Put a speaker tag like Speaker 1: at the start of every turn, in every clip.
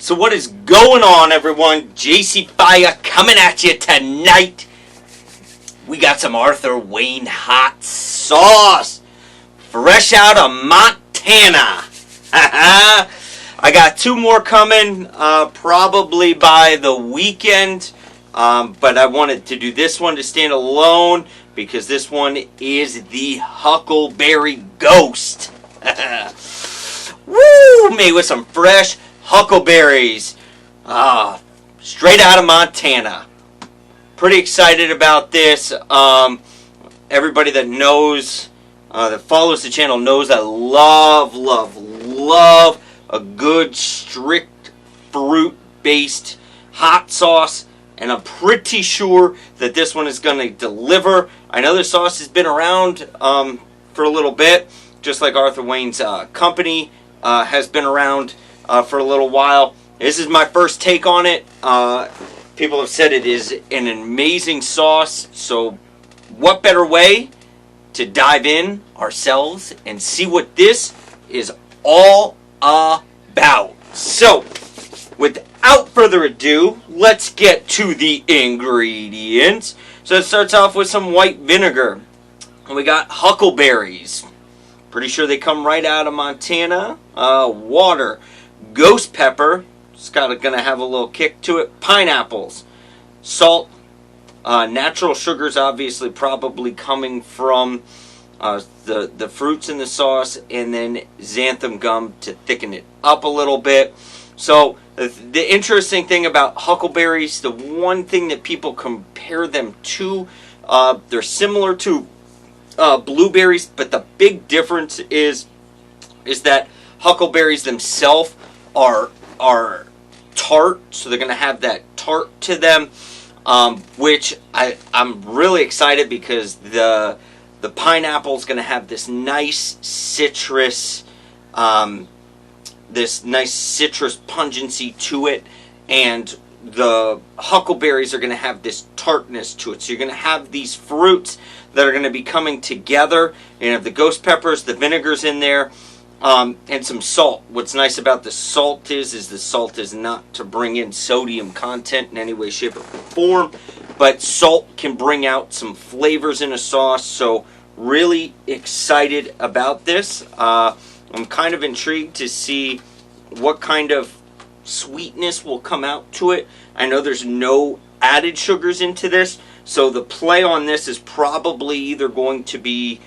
Speaker 1: So what is going on, everyone? JC Fire coming at you tonight. We got some Arthur Wayne hot sauce, fresh out of Montana. I got two more coming, probably by the weekend. But I wanted to do this one to stand alone because this one is the Huckleberry Ghost. Woo! Made with some fresh huckleberries, straight out of Montana. Pretty excited about this. Everybody that knows, that follows the channel knows I love a good strict fruit-based hot sauce, and I'm pretty sure that this one is going to deliver. I know this sauce has been around for a little bit, just like Arthur Wayne's company has been around for a little while. This is my first take on it. People have said it is an amazing sauce, so what better way to dive in ourselves and see what this is all about. So, without further ado, let's get to the ingredients. So it starts off with some white vinegar. And we got huckleberries. Pretty sure they come right out of Montana. Water. Ghost pepper. It's going to have a little kick to it. Pineapples. Salt. Natural sugars, obviously, probably coming from the fruits in the sauce. And then xanthan gum to thicken it up a little bit. So, the interesting thing about huckleberries, the one thing that people compare them to, they're similar to blueberries, but the big difference is that huckleberries themselves are tart, so they're going to have that tart to them, which I'm really excited because the pineapple is going to have this nice citrus pungency to it, and the huckleberries are going to have this tartness to it. So you're going to have these fruits that are going to be coming together. You have the ghost peppers, the vinegars in there, and some salt. What's nice about the salt is the salt is not to bring in sodium content in any way, shape, or form, but salt can bring out some flavors in a sauce. So really excited about this. I'm kind of intrigued to see what kind of sweetness will come out to it. I know there's no added sugars into this, so the play on this is probably either going to be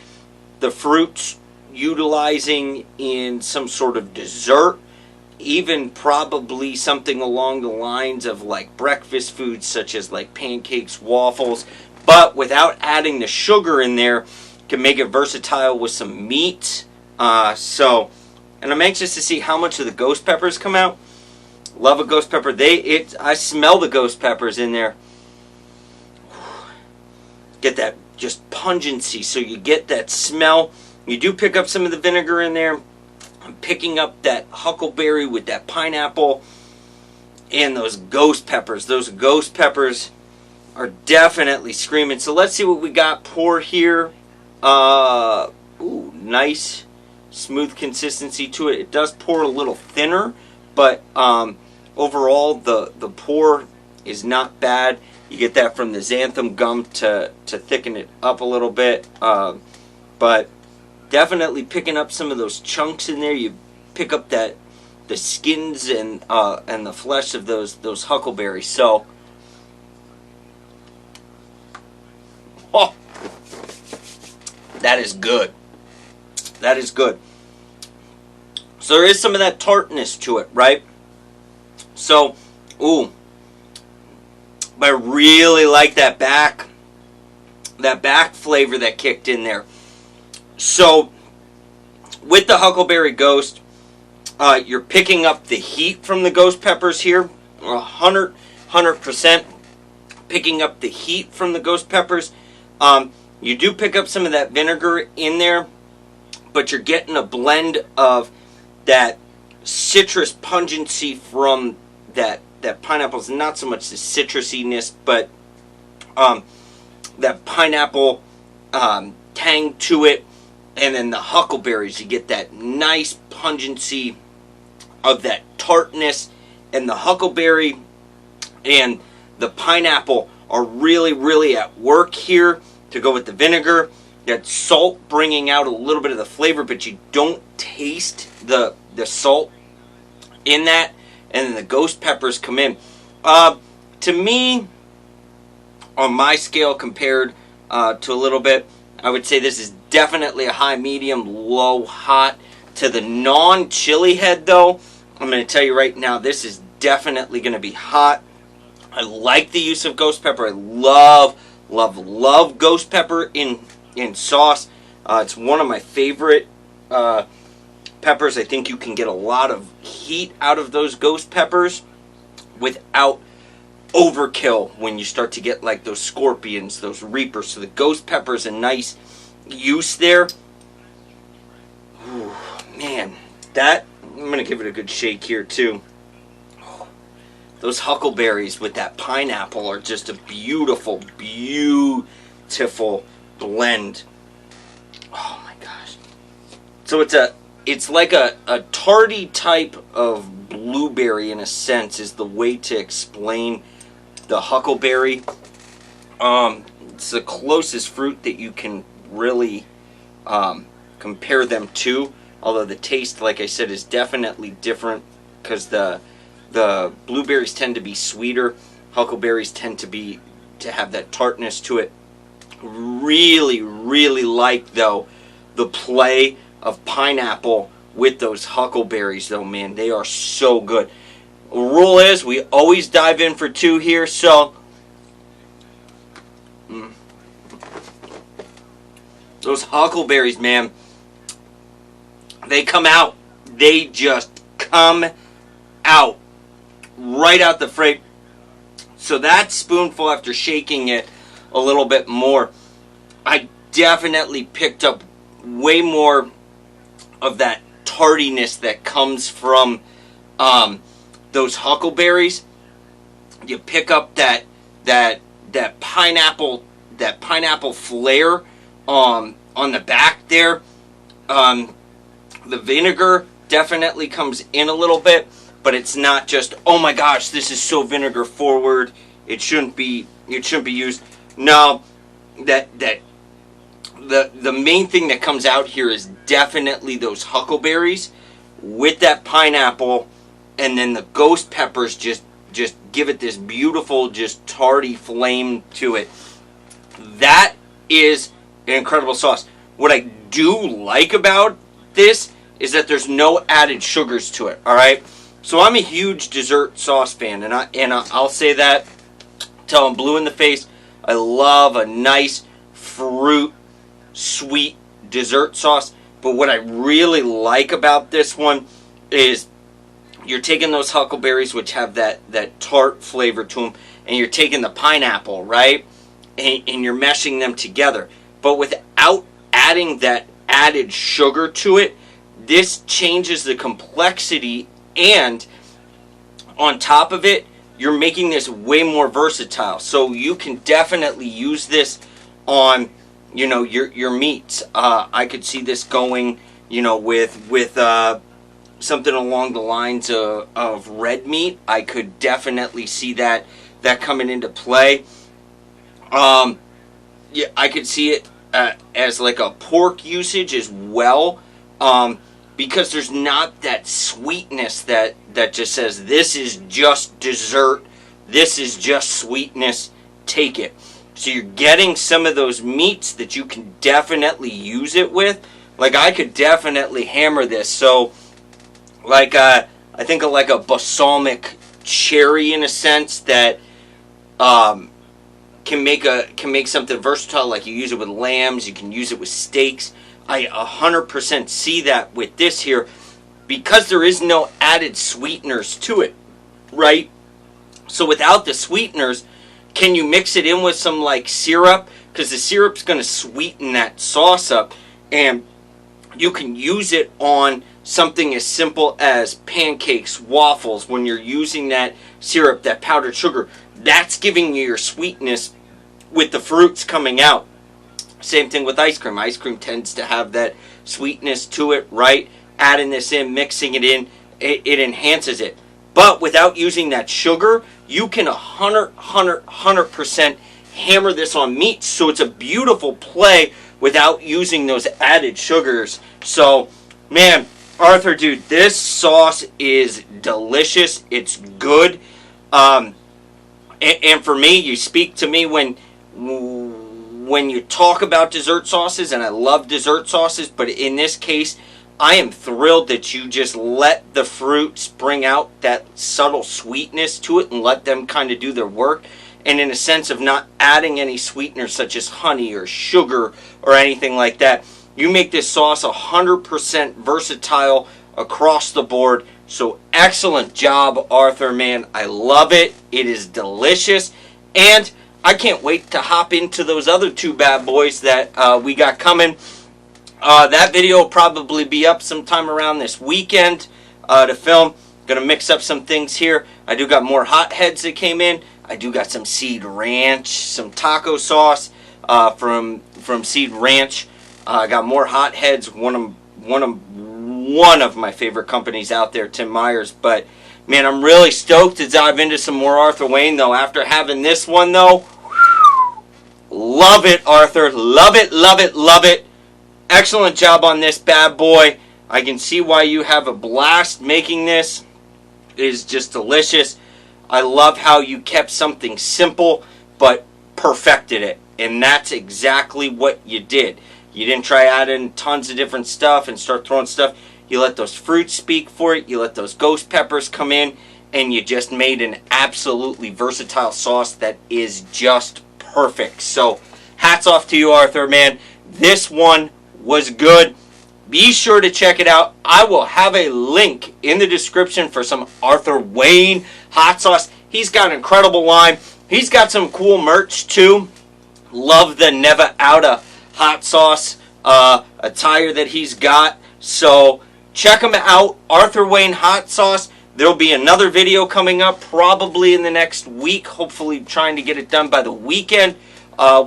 Speaker 1: the fruits utilizing in some sort of dessert, even probably something along the lines of like breakfast foods such as like pancakes, waffles, but without adding the sugar in there, can make it versatile with some meat. And I'm anxious to see how much of the ghost peppers come out. Love a ghost pepper. I smell the ghost peppers in there. Get that just pungency, so you get that smell. You do pick up some of the vinegar in there. I'm picking up that huckleberry with that pineapple and those ghost peppers. Those ghost peppers are definitely screaming. So let's see what we got. Pour here. Ooh, nice smooth consistency to it. It does pour a little thinner, but overall the pour is not bad. You get that from the xanthan gum to thicken it up a little bit, but definitely picking up some of those chunks in there. You pick up the skins and the flesh of those huckleberries. So, oh, that is good. That is good. So there is some of that tartness to it, right? So, ooh. But I really like that back flavor that kicked in there. So, with the Huckleberry Ghost, you're picking up the heat from the ghost peppers here. 100% picking up the heat from the ghost peppers. You do pick up some of that vinegar in there, but you're getting a blend of that citrus pungency from that pineapple's not so much the citrusiness, but that pineapple tang to it, and then the huckleberries, you get that nice pungency of that tartness And the huckleberry and the pineapple are really at work here to go with the vinegar. That salt bringing out a little bit of the flavor, but you don't taste the salt in that. And then the ghost peppers come in. To me, on my scale compared to a little bit, I would say this is definitely a high, medium, low, hot. To the non-chili head, though, I'm going to tell you right now, this is definitely going to be hot. I like the use of ghost pepper. I love ghost pepper in sauce. It's one of my favorite peppers. I think you can get a lot of heat out of those ghost peppers without overkill when you start to get like those scorpions, those reapers. So the ghost pepper is a nice use there. Ooh, man, that, I'm going to give it a good shake here too. Those huckleberries with that pineapple are just a beautiful blend. Oh my gosh. So it's like a tarty type of blueberry in a sense is the way to explain the huckleberry. It's the closest fruit that you can really compare them to, although the taste, like I said, is definitely different because the blueberries tend to be sweeter. Huckleberries tend to have that tartness to it. Really like, though, the play of pineapple with those huckleberries, though, man. They are so good. The rule is we always dive in for two here, so those huckleberries, man, they come out. They just come out right out the freight. So that spoonful, after shaking it a little bit more, I definitely picked up way more of that tardiness that comes from those huckleberries. You pick up that pineapple flair on the back there. The vinegar definitely comes in a little bit, but it's not just, oh my gosh, this is so vinegar forward. It shouldn't be used. No, the main thing that comes out here is definitely those huckleberries with that pineapple, and then the ghost peppers just give it this beautiful, just tarty flame to it. That is an incredible sauce. What I do like about this is that there's no added sugars to it. All right, so I'm a huge dessert sauce fan, and I'll say that till I'm blue in the face. I love a nice fruit, sweet dessert sauce. But what I really like about this one is you're taking those huckleberries, which have that tart flavor to them, and you're taking the pineapple, right? And you're meshing them together. But without adding that added sugar to it, this changes the complexity, and on top of it, you're making this way more versatile. So you can definitely use this on, your meats. I could see this going, with something along the lines of red meat. I could definitely see that coming into play. Yeah, I could see it as like a pork usage as well, because there's not that sweetness that just says this is just dessert, this is just sweetness, take it. So you're getting some of those meats that you can definitely use it with. Like I could definitely hammer this. So like I think of like a balsamic cherry in a sense that can make something versatile. Like you use it with lambs, you can use it with steaks. I 100% see that with this here, because there is no added sweeteners to it, right? So without the sweeteners, can you mix it in with some like syrup? Because the syrup's going to sweeten that sauce up, and you can use it on something as simple as pancakes, waffles. When you're using that syrup, that powdered sugar, that's giving you your sweetness with the fruits coming out. Same thing with ice cream. Ice cream tends to have that sweetness to it, right? Adding this in, mixing it in, it enhances it. But without using that sugar, you can 100% hammer this on meat. So it's a beautiful play without using those added sugars. So, man, Arthur, dude, this sauce is delicious. It's good. And for me, you speak to me when you talk about dessert sauces, and I love dessert sauces, but in this case, I am thrilled that you just let the fruits bring out that subtle sweetness to it and let them kind of do their work. And in a sense of not adding any sweeteners such as honey or sugar or anything like that, you make this sauce 100% versatile across the board. So excellent job, Arthur, man. I love it. It is delicious. And I can't wait to hop into those other two bad boys that we got coming. That video will probably be up sometime around this weekend to film. Gonna mix up some things here. I do got more hot heads that came in. I do got some Seed Ranch, some taco sauce from Seed Ranch. I got more hot heads. One of my favorite companies out there, Tim Myers. But man, I'm really stoked to dive into some more Arthur Wayne though. After having this one though, love it, Arthur. Love it, love it, love it. Excellent job on this bad boy. I can see why you have a blast making this. It is just delicious. I love how you kept something simple but perfected it. And that's exactly what you did. You didn't try adding tons of different stuff and start throwing stuff. You let those fruits speak for it. You let those ghost peppers come in. And you just made an absolutely versatile sauce that is just perfect. So hats off to you, Arthur, man. This one was good. Be sure to check it out. I will have a link in the description for some Arthur Wayne hot sauce. He's got an incredible line. He's got some cool merch too. Love the Never Outta hot sauce attire that he's got. So check him out. Arthur Wayne hot sauce. There'll be another video coming up probably in the next week. Hopefully trying to get it done by the weekend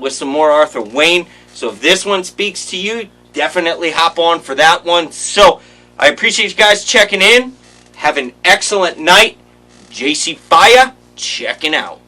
Speaker 1: with some more Arthur Wayne. So if this one speaks to you, definitely hop on for that one. So I appreciate you guys checking in. Have an excellent night. JC Fire checking out.